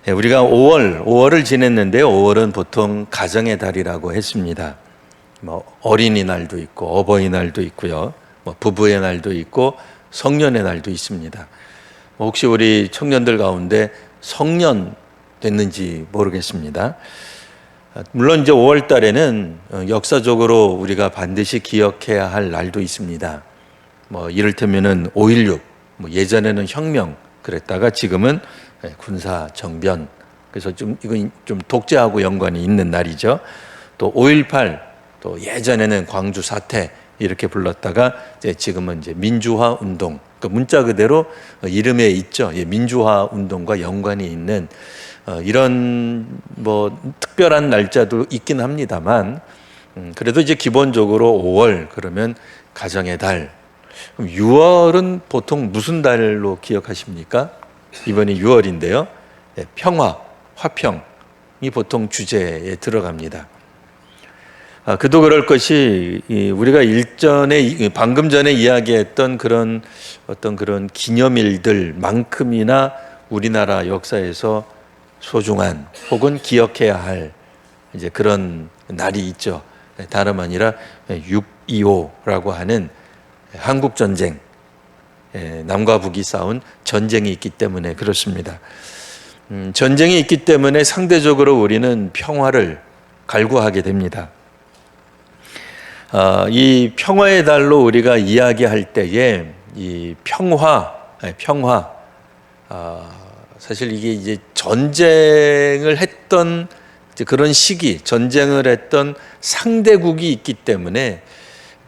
우리가 5월을 지냈는데요. 5월은 보통 가정의 달이라고 했습니다. 어린이날도 있고 어버이날도 있고요. 부부의 날도 있고 성년의 날도 있습니다. 혹시 우리 청년들 가운데 성년 됐는지 모르겠습니다. 물론 이제 5월 달에는 역사적으로 우리가 반드시 기억해야 할 날도 있습니다. 이를테면은 5.16, 예전에는 혁명 그랬다가 지금은 군사 정변. 그래서 이건 좀 독재하고 연관이 있는 날이죠. 또 5.18, 또 예전에는 광주 사태 이렇게 불렀다가 지금은 이제 민주화 운동. 그 문자 그대로 이름에 있죠. 민주화 운동과 연관이 있는 이런 특별한 날짜도 있긴 합니다만, 그래도 이제 기본적으로 5월 그러면 가정의 달. 그럼 6월은 보통 무슨 달로 기억하십니까? 이번이 6월인데요. 평화, 화평이 보통 주제에 들어갑니다. 그도 그럴 것이 우리가 방금 전에 이야기했던 그런 기념일들만큼이나 우리나라 역사에서 소중한 혹은 기억해야 할 이제 그런 날이 있죠. 다름 아니라 6.25라고 하는 한국 전쟁, 남과 북이 싸운 전쟁이 있기 때문에 그렇습니다. 전쟁이 있기 때문에 상대적으로 우리는 평화를 갈구하게 됩니다. 이 평화의 달로 우리가 이야기할 때에 이 평화, 사실 이게 이제 전쟁을 했던 그런 시기, 전쟁을 했던 상대국이 있기 때문에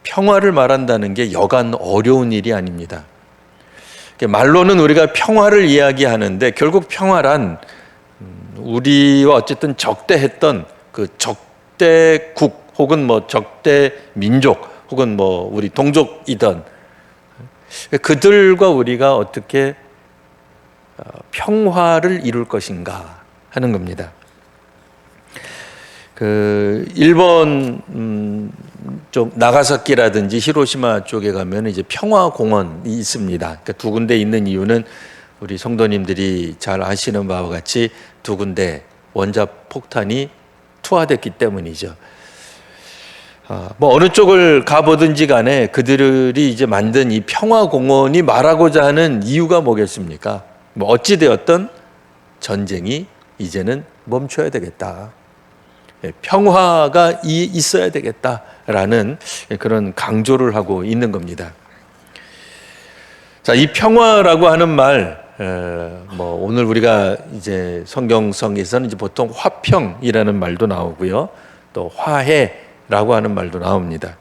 평화를 말한다는 게 여간 어려운 일이 아닙니다. 말로는 우리가 평화를 이야기하는데 결국 평화란 우리와 어쨌든 적대했던 그 적대국 혹은 적대 민족 혹은 우리 동족이던 그들과 우리가 어떻게 평화를 이룰 것인가 하는 겁니다. 일본 쪽 나가사키라든지 히로시마 쪽에 가면 이제 평화공원이 있습니다. 그러니까 두 군데 있는 이유는 우리 성도님들이 잘 아시는 바와 같이 두 군데 원자 폭탄이 투하됐기 때문이죠. 어느 쪽을 가보든지 간에 그들이 이제 만든 이 평화공원이 말하고자 하는 이유가 뭐겠습니까? 어찌되었던 전쟁이 이제는 멈춰야 되겠다. 평화가 있어야 되겠다라는 그런 강조를 하고 있는 겁니다. 자, 이 평화라고 하는 말, 오늘 우리가 이제 성경성에서는 이제 보통 화평이라는 말도 나오고요, 또 화해라고 하는 말도 나옵니다.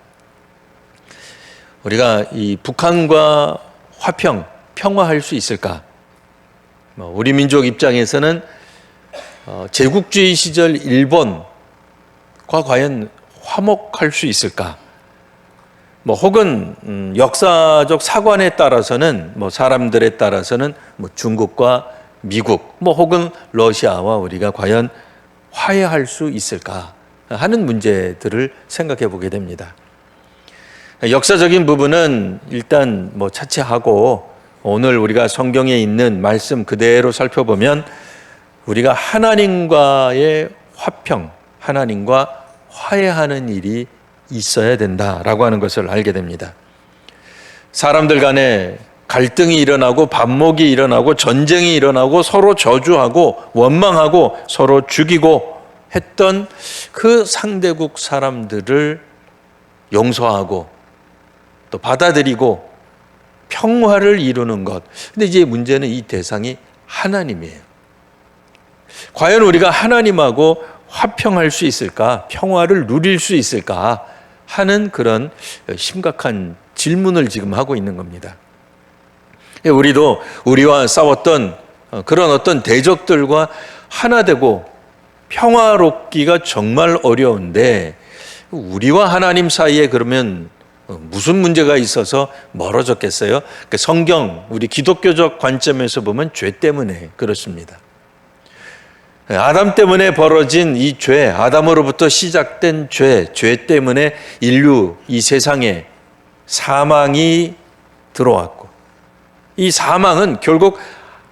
우리가 이 북한과 평화할 수 있을까? 우리 민족 입장에서는 제국주의 시절 일본과 과연 화목할 수 있을까? 혹은 역사적 사관에 따라서는 사람들에 따라서는 중국과 미국 혹은 러시아와 우리가 과연 화해할 수 있을까 하는 문제들을 생각해 보게 됩니다. 역사적인 부분은 일단 차치하고 오늘 우리가 성경에 있는 말씀 그대로 살펴보면 우리가 하나님과의 화평, 하나님과 화해하는 일이 있어야 된다라고 하는 것을 알게 됩니다. 사람들 간에 갈등이 일어나고 반목이 일어나고 전쟁이 일어나고 서로 저주하고 원망하고 서로 죽이고 했던 그 상대국 사람들을 용서하고 또 받아들이고 평화를 이루는 것. 근데 이제 문제는 이 대상이 하나님이에요. 과연 우리가 하나님하고 화평할 수 있을까? 평화를 누릴 수 있을까? 하는 그런 심각한 질문을 지금 하고 있는 겁니다. 우리도 우리와 싸웠던 그런 어떤 대적들과 하나 되고 평화롭기가 정말 어려운데 우리와 하나님 사이에 그러면 무슨 문제가 있어서 멀어졌겠어요? 성경, 우리 기독교적 관점에서 보면 죄 때문에 그렇습니다. 아담 때문에 벌어진 이 죄, 아담으로부터 시작된 죄 때문에 인류, 이 세상에 사망이 들어왔고 이 사망은 결국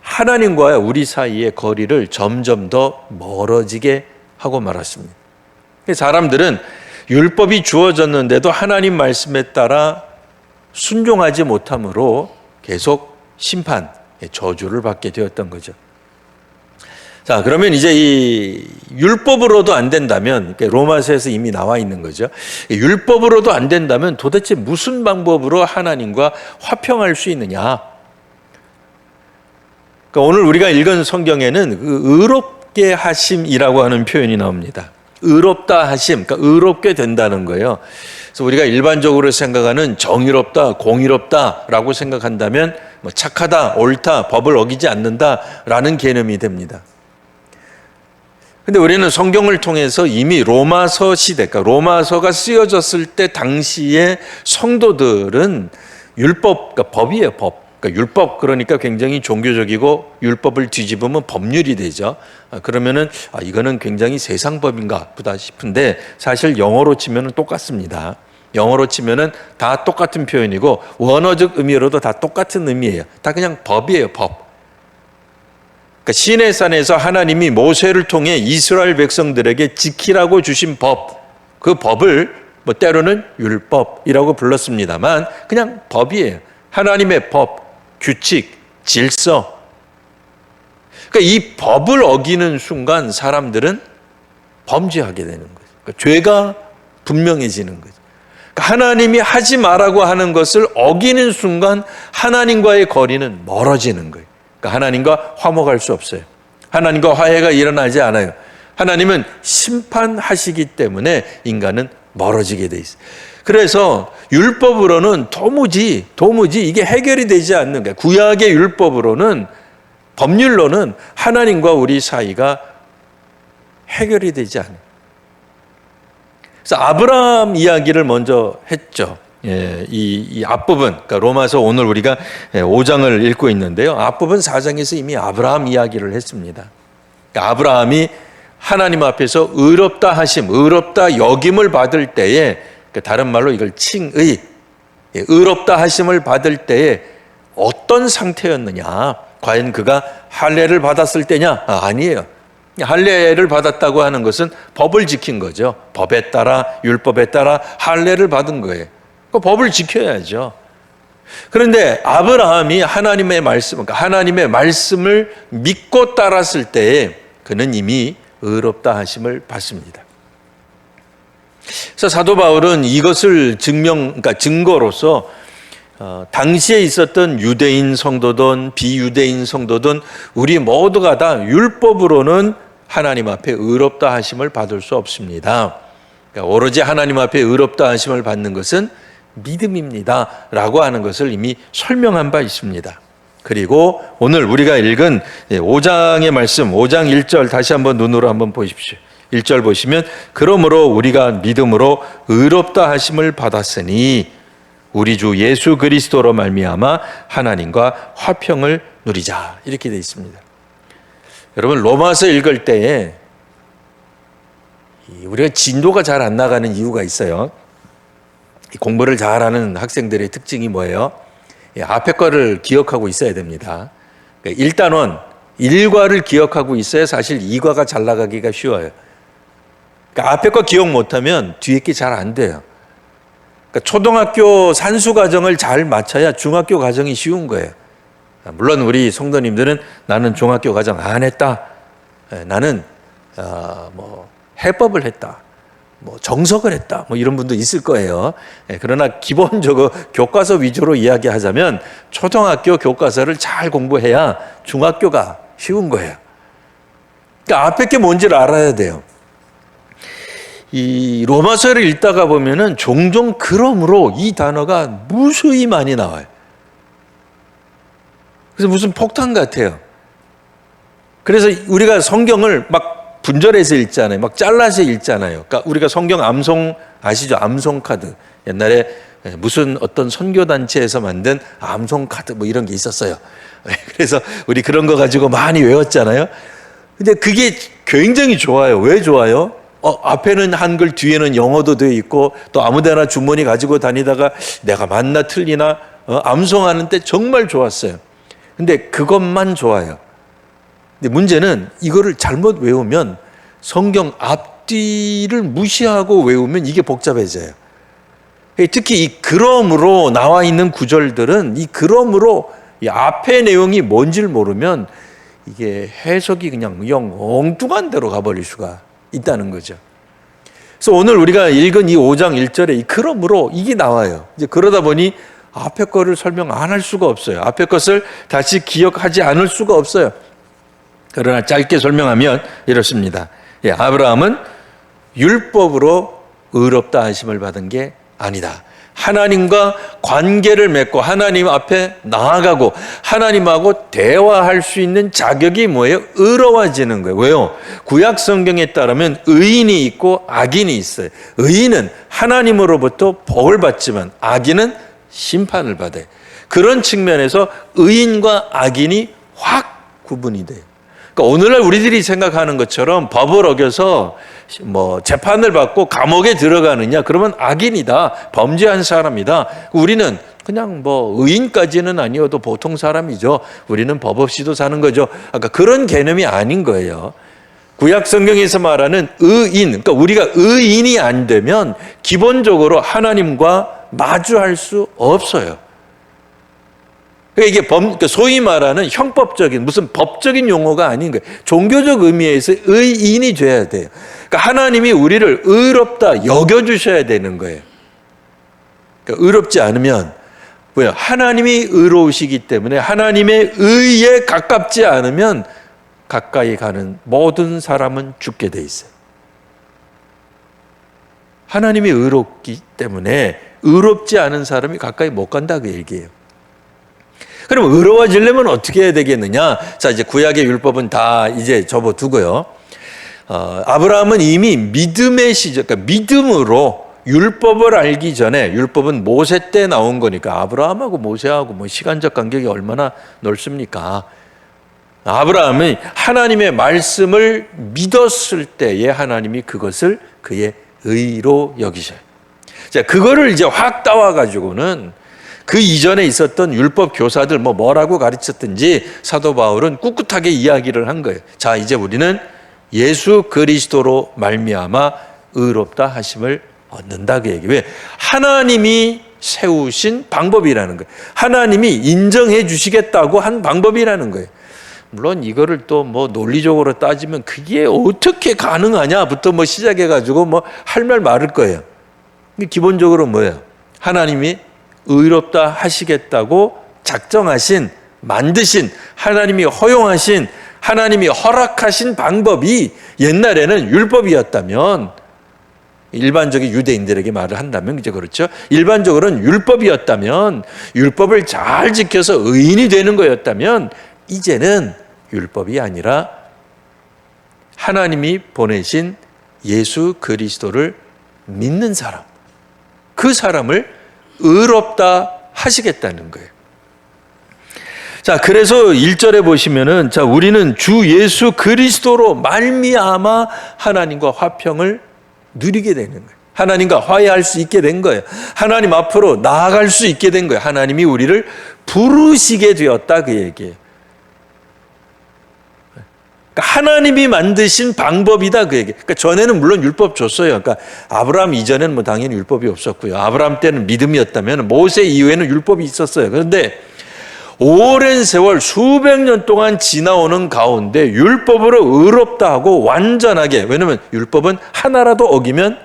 하나님과 우리 사이의 거리를 점점 더 멀어지게 하고 말았습니다. 사람들은 율법이 주어졌는데도 하나님 말씀에 따라 순종하지 못함으로 계속 심판, 저주를 받게 되었던 거죠. 자, 그러면 이제 이 율법으로도 안 된다면, 로마서에서 이미 나와 있는 거죠. 율법으로도 안 된다면 도대체 무슨 방법으로 하나님과 화평할 수 있느냐? 그러니까 오늘 우리가 읽은 성경에는 그 의롭게 하심이라고 하는 표현이 나옵니다. 의롭다 하심, 그러니까 의롭게 된다는 거예요. 그래서 우리가 일반적으로 생각하는 정의롭다, 공의롭다라고 생각한다면 뭐 착하다, 옳다, 법을 어기지 않는다라는 개념이 됩니다. 근데 우리는 성경을 통해서 이미 로마서 시대, 그러니까 로마서가 쓰여졌을 때 당시의 성도들은 율법, 그러니까 법이에요, 법. 그러니까 율법, 그러니까 굉장히 종교적이고 율법을 뒤집으면 법률이 되죠. 그러면은 이거는 굉장히 세상법인가 보다 싶은데 사실 영어로 치면은 똑같습니다. 영어로 치면은 다 똑같은 표현이고 원어적 의미로도 다 똑같은 의미예요. 다 그냥 법이에요, 법. 그러니까 시내산에서 하나님이 모세를 통해 이스라엘 백성들에게 지키라고 주신 법, 그 법을 뭐 때로는 율법이라고 불렀습니다만 그냥 법이에요. 하나님의 법, 규칙, 질서. 그러니까 이 법을 어기는 순간 사람들은 범죄하게 되는 거죠. 그러니까 죄가 분명해지는 거죠. 그러니까 하나님이 하지 말라고 하는 것을 어기는 순간 하나님과의 거리는 멀어지는 거예요. 그러니까 하나님과 화목할 수 없어요. 하나님과 화해가 일어나지 않아요. 하나님은 심판하시기 때문에 인간은 멀어지게 돼 있어요. 그래서 율법으로는 도무지 이게 해결이 되지 않는 거예요. 구약의 율법으로는, 법률로는 하나님과 우리 사이가 해결이 되지 않아요. 그래서 아브라함 이야기를 먼저 했죠. 이 앞부분, 그러니까 로마서 오늘 우리가 5장을 읽고 있는데요. 앞부분 4장에서 이미 아브라함 이야기를 했습니다. 그러니까 아브라함이 하나님 앞에서 의롭다 하심, 의롭다 여김을 받을 때에, 다른 말로 이걸 칭의, 의롭다 하심을 받을 때에 어떤 상태였느냐? 과연 그가 할례를 받았을 때냐? 아니에요. 할례를 받았다고 하는 것은 법을 지킨 거죠. 법에 따라, 율법에 따라 할례를 받은 거예요. 그 법을 지켜야죠. 그런데 아브라함이 하나님의 말씀, 그러니까 하나님의 말씀을 믿고 따랐을 때에 그는 이미 의롭다 하심을 받습니다. 그래서 사도 바울은 이것을 그러니까 증거로서 당시에 있었던 유대인 성도든 비유대인 성도든 우리 모두가 다 율법으로는 하나님 앞에 의롭다 하심을 받을 수 없습니다. 그러니까 오로지 하나님 앞에 의롭다 하심을 받는 것은 믿음입니다 라고 하는 것을 이미 설명한 바 있습니다. 그리고 오늘 우리가 읽은 5장의 말씀, 5장 1절 다시 한번 눈으로 한번 보십시오. 1절 보시면 그러므로 우리가 믿음으로 의롭다 하심을 받았으니 우리 주 예수 그리스도로 말미암아 하나님과 화평을 누리자, 이렇게 되어 있습니다. 여러분, 로마서 읽을 때에 우리가 진도가 잘 안 나가는 이유가 있어요. 공부를 잘하는 학생들의 특징이 뭐예요? 앞에 거를 기억하고 있어야 됩니다. 1단원 1과를 기억하고 있어야 사실 2과가 잘 나가기가 쉬워요. 그러니까 앞에 거 기억 못하면 뒤에 게 잘 안 돼요. 그러니까 초등학교 산수 과정을 잘 맞춰야 중학교 과정이 쉬운 거예요. 물론 우리 성도님들은 나는 중학교 과정 안 했다. 나는 뭐 해법을 했다. 뭐 정석을 했다. 뭐 이런 분도 있을 거예요. 그러나 기본적으로 교과서 위주로 이야기하자면 초등학교 교과서를 잘 공부해야 중학교가 쉬운 거예요. 그러니까 앞에 게 뭔지를 알아야 돼요. 이 로마서를 읽다가 보면은 종종 그러므로 이 단어가 무수히 많이 나와요. 그래서 무슨 폭탄 같아요. 그래서 우리가 성경을 막 분절해서 읽잖아요. 막 잘라서 읽잖아요. 그러니까 우리가 성경 암송 아시죠? 암송 카드. 옛날에 무슨 어떤 선교단체에서 만든 암송 카드 뭐 이런 게 있었어요. 그래서 우리 그런 거 가지고 많이 외웠잖아요. 근데 그게 굉장히 좋아요. 왜 좋아요? 앞에는 한글, 뒤에는 영어도 되어 있고 또 아무데나 주머니 가지고 다니다가 내가 맞나 틀리나 암송하는 때 정말 좋았어요. 근데 그것만 좋아요. 근데 문제는 이거를 잘못 외우면 성경 앞뒤를 무시하고 외우면 이게 복잡해져요. 특히 이 그러므로 나와 있는 구절들은 이 그러므로 이 앞의 내용이 뭔지를 모르면 이게 해석이 그냥 영 엉뚱한 데로 가버릴 수가 있다는 거죠. 그래서 오늘 우리가 읽은 이 5장 1절에 이 그러므로 이게 나와요. 이제 그러다 보니 앞에 거를 설명 안 할 수가 없어요. 앞에 것을 다시 기억하지 않을 수가 없어요. 그러나 짧게 설명하면 이렇습니다. 아브라함은 율법으로 의롭다 하심을 받은 게 아니다. 하나님과 관계를 맺고 하나님 앞에 나아가고 하나님하고 대화할 수 있는 자격이 뭐예요? 의로워지는 거예요. 왜요? 구약 성경에 따르면 의인이 있고 악인이 있어요. 의인은 하나님으로부터 복을 받지만 악인은 심판을 받아요. 그런 측면에서 의인과 악인이 확 구분이 돼요. 그러니까 오늘날 우리들이 생각하는 것처럼 법을 어겨서 재판을 받고 감옥에 들어가느냐, 그러면 악인이다, 범죄한 사람이다. 우리는 그냥 의인까지는 아니어도 보통 사람이죠. 우리는 법 없이도 사는 거죠. 아까 그런 개념이 아닌 거예요. 구약 성경에서 말하는 의인, 그러니까 우리가 의인이 안 되면 기본적으로 하나님과 마주할 수 없어요. 이게 소위 말하는 형법적인 무슨 법적인 용어가 아닌 거예요. 종교적 의미에서 의인이 돼야 돼요. 그러니까 하나님이 우리를 의롭다 여겨주셔야 되는 거예요. 그러니까 의롭지 않으면 뭐야? 하나님이 의로우시기 때문에 하나님의 의에 가깝지 않으면 가까이 가는 모든 사람은 죽게 돼 있어요. 하나님이 의롭기 때문에 의롭지 않은 사람이 가까이 못 간다 그 얘기예요. 그럼 의로워지려면 어떻게 해야 되겠느냐? 자, 이제 구약의 율법은 다 이제 접어두고요. 아브라함은 이미 믿음의 시절, 그러니까 믿음으로 율법을 알기 전에, 율법은 모세 때 나온 거니까 아브라함하고 모세하고 시간적 간격이 얼마나 넓습니까? 아브라함은 하나님의 말씀을 믿었을 때에 하나님이 그것을 그의 의로 여기셔요. 자, 그거를 이제 확 따와가지고는 그 이전에 있었던 율법 교사들 뭐라고 가르쳤든지 사도 바울은 꿋꿋하게 이야기를 한 거예요. 자, 이제 우리는 예수 그리스도로 말미암아 의롭다 하심을 얻는다 그 얘기. 왜? 하나님이 세우신 방법이라는 거예요. 하나님이 인정해 주시겠다고 한 방법이라는 거예요. 물론 이거를 또 논리적으로 따지면 그게 어떻게 가능하냐부터 시작해가지고 할 말 많을 거예요. 기본적으로 뭐예요? 하나님이 의롭다 하시겠다고 작정하신, 만드신, 하나님이 허용하신, 하나님이 허락하신 방법이 옛날에는 율법이었다면, 일반적인 유대인들에게 말을 한다면 이제 그렇죠. 일반적으로는 율법이었다면, 율법을 잘 지켜서 의인이 되는 거였다면, 이제는 율법이 아니라 하나님이 보내신 예수 그리스도를 믿는 사람, 그 사람을 의롭다 하시겠다는 거예요. 자, 그래서 1절에 보시면은, 자, 우리는 주 예수 그리스도로 말미암아 하나님과 화평을 누리게 되는 거예요. 하나님과 화해할 수 있게 된 거예요. 하나님 앞으로 나아갈 수 있게 된 거예요. 하나님이 우리를 부르시게 되었다 그 얘기예요. 그러니까 하나님이 만드신 방법이다 그 얘기. 그러니까 전에는 물론 율법 줬어요. 그러니까 아브라함 이전에는 당연히 율법이 없었고요. 아브라함 때는 믿음이었다면 모세 이후에는 율법이 있었어요. 그런데 오랜 세월 수백 년 동안 지나오는 가운데 율법으로 의롭다 하고 완전하게, 왜냐하면 율법은 하나라도 어기면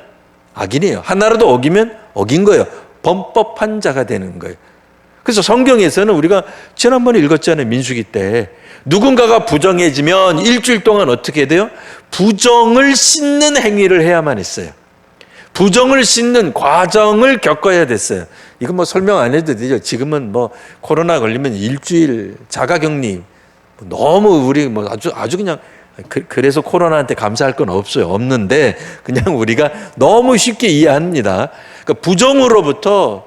악인이에요. 하나라도 어기면 어긴 거예요. 범법한 자가 되는 거예요. 그래서 성경에서는 우리가 지난번에 읽었잖아요. 민수기 때 누군가가 부정해지면 일주일 동안 어떻게 돼요? 부정을 씻는 행위를 해야만 했어요. 부정을 씻는 과정을 겪어야 됐어요. 이건 설명 안 해도 되죠. 지금은 코로나 걸리면 일주일 자가격리, 너무 우리 아주 그냥 그래서 코로나한테 감사할 건 없는데 그냥 우리가 너무 쉽게 이해합니다. 그러니까 부정으로부터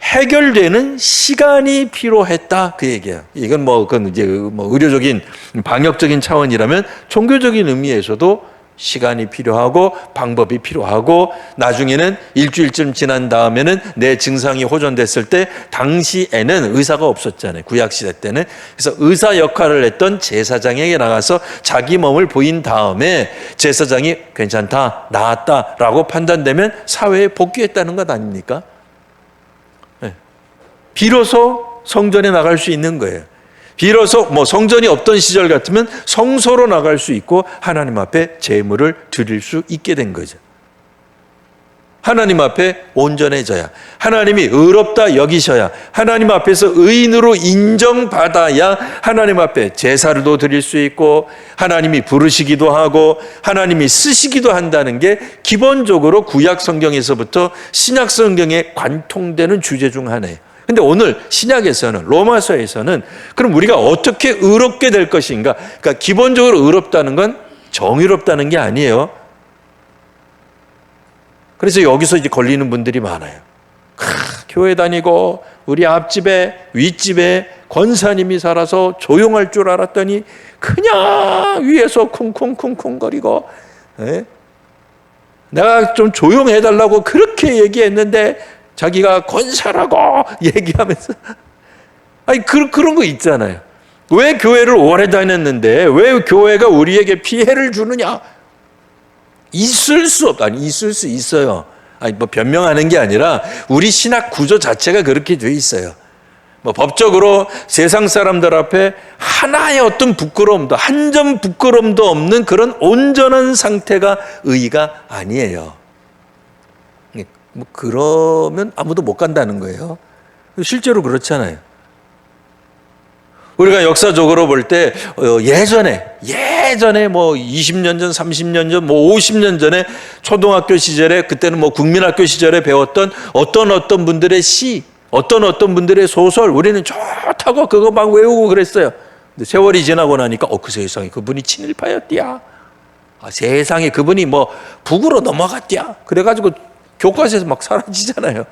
해결되는 시간이 필요했다 그 얘기예요. 이건 그건 이제 의료적인 방역적인 차원이라면 종교적인 의미에서도 시간이 필요하고 방법이 필요하고 나중에는 일주일쯤 지난 다음에는 내 증상이 호전됐을 때 당시에는 의사가 없었잖아요. 구약시대 때는. 그래서 의사 역할을 했던 제사장에게 나가서 자기 몸을 보인 다음에 제사장이 괜찮다, 나았다라고 판단되면 사회에 복귀했다는 것 아닙니까? 네. 비로소 성전에 나갈 수 있는 거예요. 비로소 성전이 없던 시절 같으면 성소로 나갈 수 있고 하나님 앞에 제물을 드릴 수 있게 된 거죠. 하나님 앞에 온전해져야, 하나님이 의롭다 여기셔야, 하나님 앞에서 의인으로 인정받아야 하나님 앞에 제사를도 드릴 수 있고 하나님이 부르시기도 하고 하나님이 쓰시기도 한다는 게 기본적으로 구약 성경에서부터 신약 성경에 관통되는 주제 중 하나예요. 근데 오늘 신약에서는, 로마서에서는 그럼 우리가 어떻게 의롭게 될 것인가? 그러니까 기본적으로 의롭다는 건 정의롭다는 게 아니에요. 그래서 여기서 이제 걸리는 분들이 많아요. 교회 다니고 우리 앞집에 윗집에 권사님이 살아서 조용할 줄 알았더니 그냥 위에서 쿵쿵쿵쿵거리고, 내가 좀 조용해달라고 그렇게 얘기했는데 자기가 권사라고 얘기하면서, 그런 거 있잖아요. 왜 교회를 오래 다녔는데 왜 교회가 우리에게 피해를 주느냐? 있을 수 없다. 아니, 있을 수 있어요. 변명하는 게 아니라 우리 신학 구조 자체가 그렇게 돼 있어요. 법적으로 세상 사람들 앞에 하나의 어떤 부끄러움도, 한 점 부끄러움도 없는 그런 온전한 상태가 의가 아니에요. 그러면 아무도 못 간다는 거예요. 실제로 그렇잖아요. 우리가 역사적으로 볼 때 예전에 20년 전, 30년 전, 50년 전에 초등학교 시절에, 그때는 국민학교 시절에 배웠던 어떤 분들의 시, 어떤 분들의 소설, 우리는 좋다고 그거 막 외우고 그랬어요. 근데 세월이 지나고 나니까 그 세상에 그분이 친일파였디야. 세상에 그분이 북으로 넘어갔디야. 그래가지고 교과서에서 막 사라지잖아요.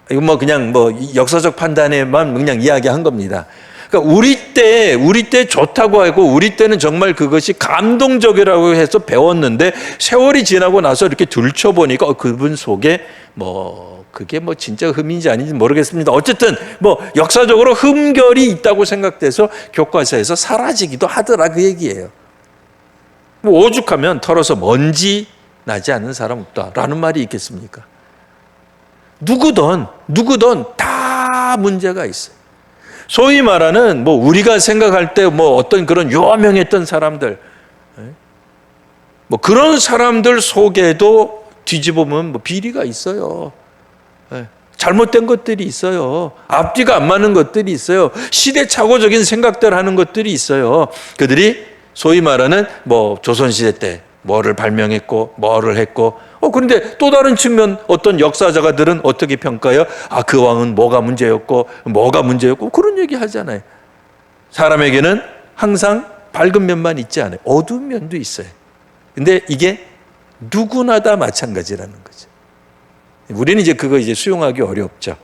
이거 그냥 역사적 판단에만 그냥 이야기한 겁니다. 그러니까 우리 때 좋다고 하고 우리 때는 정말 그것이 감동적이라고 해서 배웠는데 세월이 지나고 나서 이렇게 들춰보니까 그분 속에 그게 진짜 흠인지 아닌지 모르겠습니다. 어쨌든 역사적으로 흠결이 있다고 생각돼서 교과서에서 사라지기도 하더라, 그 얘기예요. 오죽하면 털어서 먼지 나지 않는 사람 없다라는 말이 있겠습니까? 누구든 다 문제가 있어요. 소위 말하는 우리가 생각할 때 어떤 그런 유명했던 사람들, 그런 사람들 속에도 뒤집어보면 비리가 있어요. 잘못된 것들이 있어요. 앞뒤가 안 맞는 것들이 있어요. 시대착오적인 생각들 하는 것들이 있어요. 그들이 소위 말하는 조선시대 때 뭐를 발명했고 뭐를 했고, 그런데 또 다른 측면 어떤 역사자가들은 어떻게 평가해요? 그 왕은 뭐가 문제였고 그런 얘기 하잖아요. 사람에게는 항상 밝은 면만 있지 않아요. 어두운 면도 있어요. 근데 이게 누구나 다 마찬가지라는 거죠. 우리는 이제 그거 수용하기 어렵죠.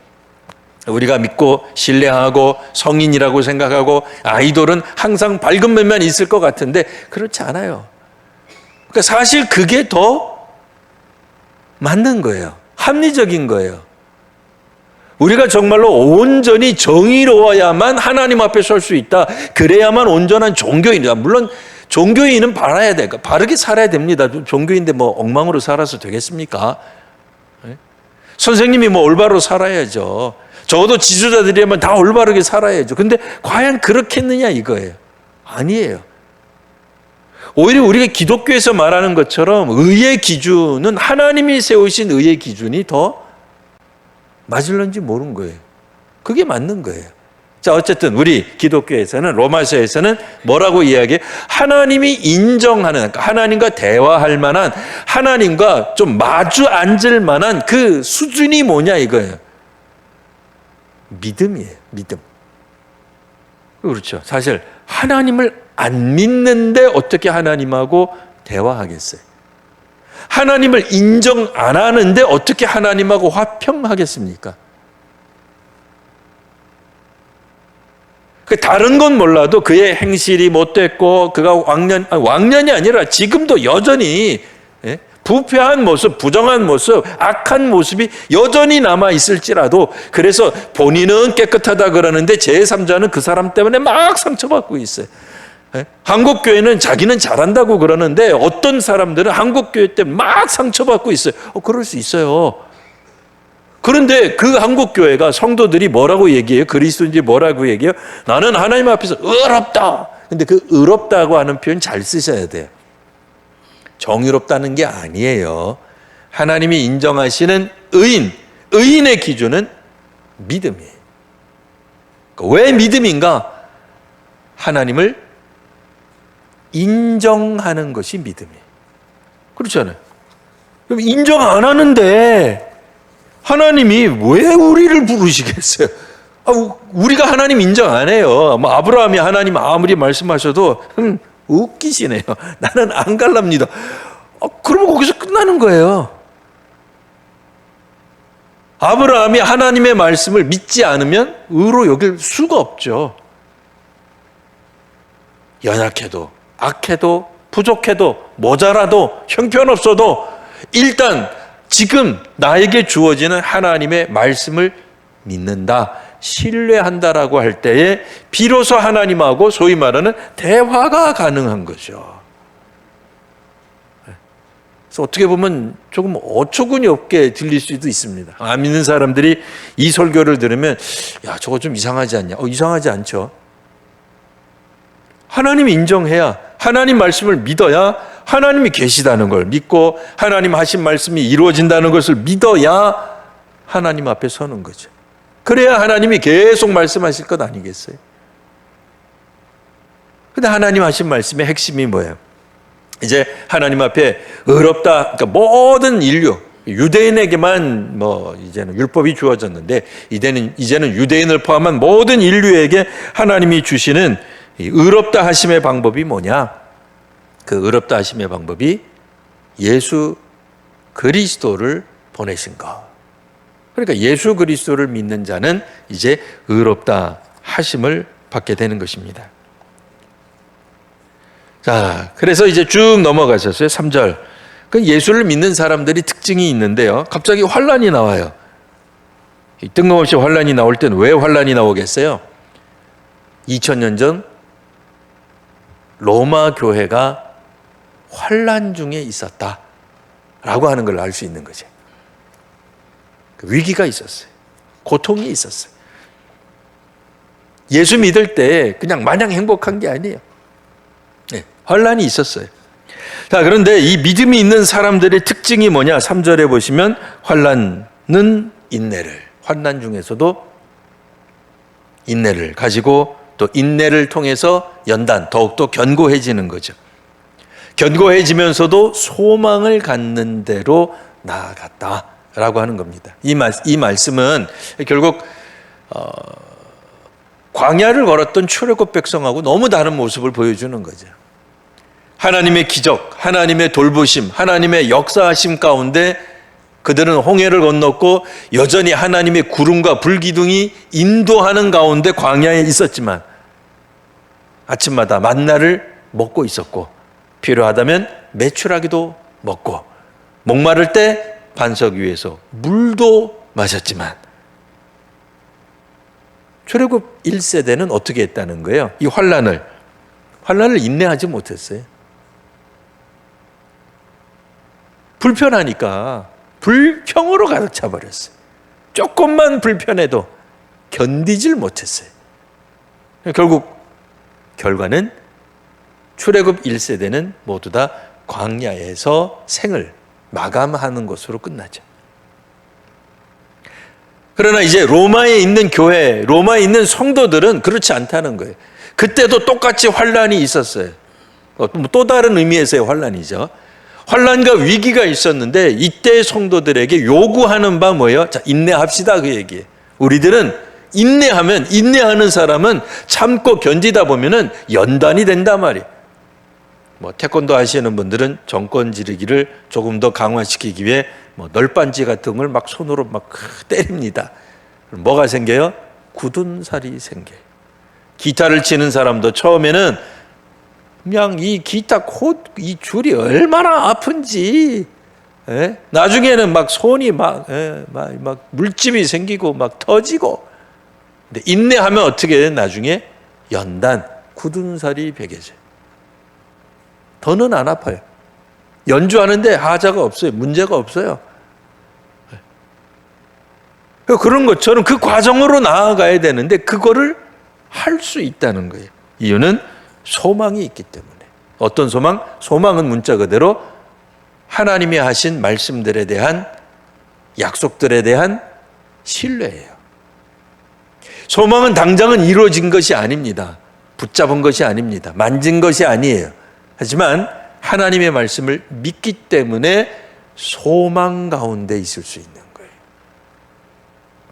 우리가 믿고 신뢰하고 성인이라고 생각하고 아이돌은 항상 밝은 면만 있을 것 같은데 그렇지 않아요. 그러니까 사실 그게 더 맞는 거예요. 합리적인 거예요. 우리가 정말로 온전히 정의로워야만 하나님 앞에 설 수 있다. 그래야만 온전한 종교인이다. 물론 종교인은 바라야 돼. 바르게 살아야 됩니다. 종교인데 엉망으로 살아서 되겠습니까? 선생님이 올바로 살아야죠. 적어도 지도자들이라면 다 올바르게 살아야죠. 근데 과연 그렇겠느냐 이거예요. 아니에요. 오히려 우리가 기독교에서 말하는 것처럼 의의 기준은 하나님이 세우신 의의 기준이 더 맞을런지 모르는 거예요. 그게 맞는 거예요. 자, 어쨌든 우리 기독교에서는, 로마서에서는 뭐라고 이야기해? 하나님이 인정하는, 그러니까 하나님과 대화할 만한, 하나님과 좀 마주 앉을 만한 그 수준이 뭐냐 이거예요. 믿음이에요. 믿음. 그렇죠. 사실 하나님을 안 믿는데 어떻게 하나님하고 대화하겠어요? 하나님을 인정 안 하는데 어떻게 하나님하고 화평하겠습니까? 그 다른 건 몰라도 그의 행실이 못됐고 그가 왕년이 아니라 지금도 여전히 부패한 모습, 부정한 모습, 악한 모습이 여전히 남아 있을지라도 그래서 본인은 깨끗하다 그러는데 제3자는 그 사람 때문에 막 상처받고 있어요. 한국 교회는 자기는 잘한다고 그러는데 어떤 사람들은 한국 교회 때 막 상처받고 있어요. 그럴 수 있어요. 그런데 그 한국 교회가 성도들이 뭐라고 얘기해요? 그리스도인들이 뭐라고 얘기해요? 나는 하나님 앞에서 의롭다. 근데 그 의롭다고 하는 표현 잘 쓰셔야 돼요. 정의롭다는 게 아니에요. 하나님이 인정하시는 의인의 기준은 믿음이에요. 왜 믿음인가? 하나님을 인정하는 것이 믿음이에요. 그렇잖아요. 그럼 인정 안 하는데 하나님이 왜 우리를 부르시겠어요? 우리가 하나님 인정 안 해요. 아브라함이 하나님 아무리 말씀하셔도 웃기시네요. 나는 안 갈랍니다. 그러면 거기서 끝나는 거예요. 아브라함이 하나님의 말씀을 믿지 않으면 의로 여길 수가 없죠. 연약해도 악해도 부족해도 모자라도 형편없어도 일단 지금 나에게 주어지는 하나님의 말씀을 믿는다, 신뢰한다라고 할 때에 비로소 하나님하고 소위 말하는 대화가 가능한 거죠. 그래서 어떻게 보면 조금 어처구니 없게 들릴 수도 있습니다. 안 믿는 사람들이 이 설교를 들으면 야, 저거 좀 이상하지 않냐? 이상하지 않죠. 하나님 인정해야, 하나님 말씀을 믿어야 하나님이 계시다는 걸 믿고 하나님 하신 말씀이 이루어진다는 것을 믿어야 하나님 앞에 서는 거죠. 그래야 하나님이 계속 말씀하실 것 아니겠어요? 근데 하나님 하신 말씀의 핵심이 뭐예요? 이제 하나님 앞에 의롭다, 그러니까 모든 인류, 유대인에게만 이제는 율법이 주어졌는데 이제는 유대인을 포함한 모든 인류에게 하나님이 주시는 이 의롭다 하심의 방법이 뭐냐? 그 의롭다 하심의 방법이 예수 그리스도를 보내신 것. 그러니까 예수 그리스도를 믿는 자는 이제 의롭다 하심을 받게 되는 것입니다. 자, 그래서 이제 쭉 넘어가셨어요. 3절. 그 예수를 믿는 사람들이 특징이 있는데요. 갑자기 환란이 나와요. 뜬금없이 환란이 나올 때는 왜 환란이 나오겠어요? 2000년 전 로마 교회가 환란 중에 있었다라고 하는 걸 알 수 있는 거죠. 위기가 있었어요. 고통이 있었어요. 예수 믿을 때 그냥 마냥 행복한 게 아니에요. 환란이 있었어요. 자, 그런데 이 믿음이 있는 사람들의 특징이 뭐냐? 3절에 보시면 환란은 인내를, 환란 중에서도 인내를 가지고 또 인내를 통해서 연단, 더욱더 견고해지는 거죠. 견고해지면서도 소망을 갖는 대로 나아갔다라고 하는 겁니다. 이 말씀은 결국 광야를 걸었던 출애굽 백성하고 너무 다른 모습을 보여주는 거죠. 하나님의 기적, 하나님의 돌보심, 하나님의 역사하심 가운데 그들은 홍해를 건넜고 여전히 하나님의 구름과 불기둥이 인도하는 가운데 광야에 있었지만 아침마다 만나를 먹고 있었고 필요하다면 메추라기도 먹고 목마를 때 반석 위에서 물도 마셨지만 출애굽 1세대는 어떻게 했다는 거예요? 이 환란을 인내하지 못했어요. 불편하니까 불평으로 가득 차버렸어요. 조금만 불편해도 견디질 못했어요. 결국 결과는 출애굽 1세대는 모두 다 광야에서 생을 마감하는 것으로 끝나죠. 그러나 이제 로마에 있는 교회, 로마에 있는 성도들은 그렇지 않다는 거예요. 그때도 똑같이 환란이 있었어요. 또 다른 의미에서의 환란이죠. 환란과 위기가 있었는데 이때 성도들에게 요구하는 바 뭐예요? 자, 인내합시다, 그 얘기예요. 우리들은 인내하는 사람은 참고 견디다 보면은 연단이 된단 말이에요. 태권도 하시는 분들은 정권 지르기를 조금 더 강화시키기 위해 널빤지 같은 걸 막 손으로 막 때립니다. 뭐가 생겨요? 굳은 살이 생겨요. 기타를 치는 사람도 처음에는 그냥 이 기타 이 줄이 얼마나 아픈지, 나중에는 막 손이 막 물집이 생기고 막 터지고. 근데 인내하면 어떻게 돼? 나중에 연단, 굳은 살이 베개져요. 더는 안 아파요. 연주하는데 하자가 없어요. 문제가 없어요. 그런 것처럼 그 과정으로 나아가야 되는데 그거를 할 수 있다는 거예요. 이유는 소망이 있기 때문에. 어떤 소망? 소망은 문자 그대로 하나님이 하신 말씀들에 대한, 약속들에 대한 신뢰예요. 소망은 당장은 이루어진 것이 아닙니다. 붙잡은 것이 아닙니다. 만진 것이 아니에요. 하지만 하나님의 말씀을 믿기 때문에 소망 가운데 있을 수 있는 거예요.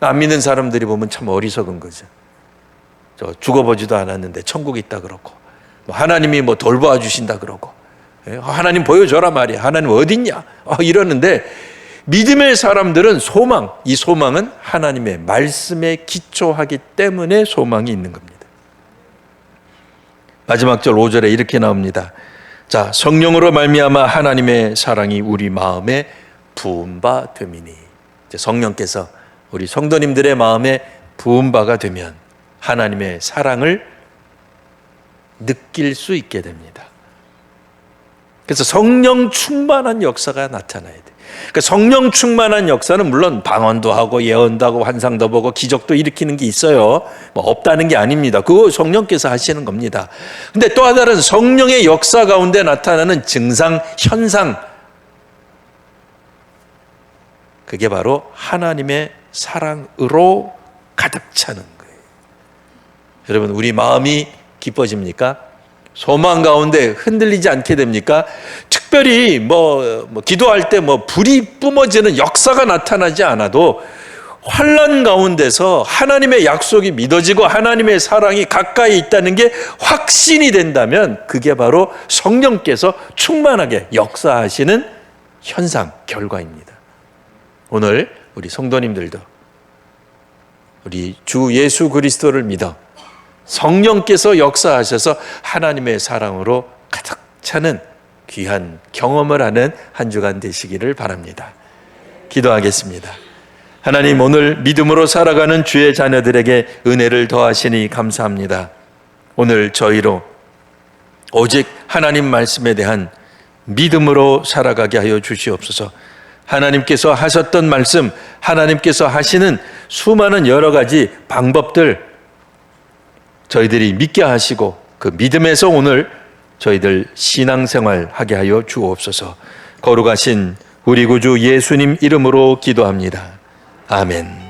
안 믿는 사람들이 보면 참 어리석은 거죠. 저 죽어보지도 않았는데 천국 있다 그러고, 하나님이 뭐 돌보아 주신다 그러고, 하나님 보여줘라 말이야. 하나님 어딨냐? 이러는데 믿음의 사람들은 이 소망은 하나님의 말씀에 기초하기 때문에 소망이 있는 겁니다. 마지막 절 5절에 이렇게 나옵니다. 자, 성령으로 말미암아 하나님의 사랑이 우리 마음에 부은 바 됨이니. 성령께서 우리 성도님들의 마음에 부은 바가 되면 하나님의 사랑을 느낄 수 있게 됩니다. 그래서 성령 충만한 역사가 나타나야 돼. 그러니까 성령 충만한 역사는 물론 방언도 하고 예언도 하고 환상도 보고 기적도 일으키는 게 있어요. 뭐 없다는 게 아닙니다. 그거 성령께서 하시는 겁니다. 근데 또 하나는 성령의 역사 가운데 나타나는 증상, 현상, 그게 바로 하나님의 사랑으로 가득 차는 거예요. 여러분, 우리 마음이 기뻐집니까? 소망 가운데 흔들리지 않게 됩니까? 특별히 기도할 때 불이 뿜어지는 역사가 나타나지 않아도 환난 가운데서 하나님의 약속이 믿어지고 하나님의 사랑이 가까이 있다는 게 확신이 된다면 그게 바로 성령께서 충만하게 역사하시는 현상, 결과입니다. 오늘 우리 성도님들도 우리 주 예수 그리스도를 믿어 성령께서 역사하셔서 하나님의 사랑으로 가득 차는 귀한 경험을 하는 한 주간 되시기를 바랍니다. 기도하겠습니다. 하나님, 오늘 믿음으로 살아가는 주의 자녀들에게 은혜를 더하시니 감사합니다. 오늘 저희로 오직 하나님 말씀에 대한 믿음으로 살아가게 하여 주시옵소서. 하나님께서 하셨던 말씀, 하나님께서 하시는 수많은 여러 가지 방법들 저희들이 믿게 하시고 그 믿음에서 오늘 저희들 신앙생활 하게 하여 주옵소서. 거룩하신 우리 구주 예수님 이름으로 기도합니다. 아멘.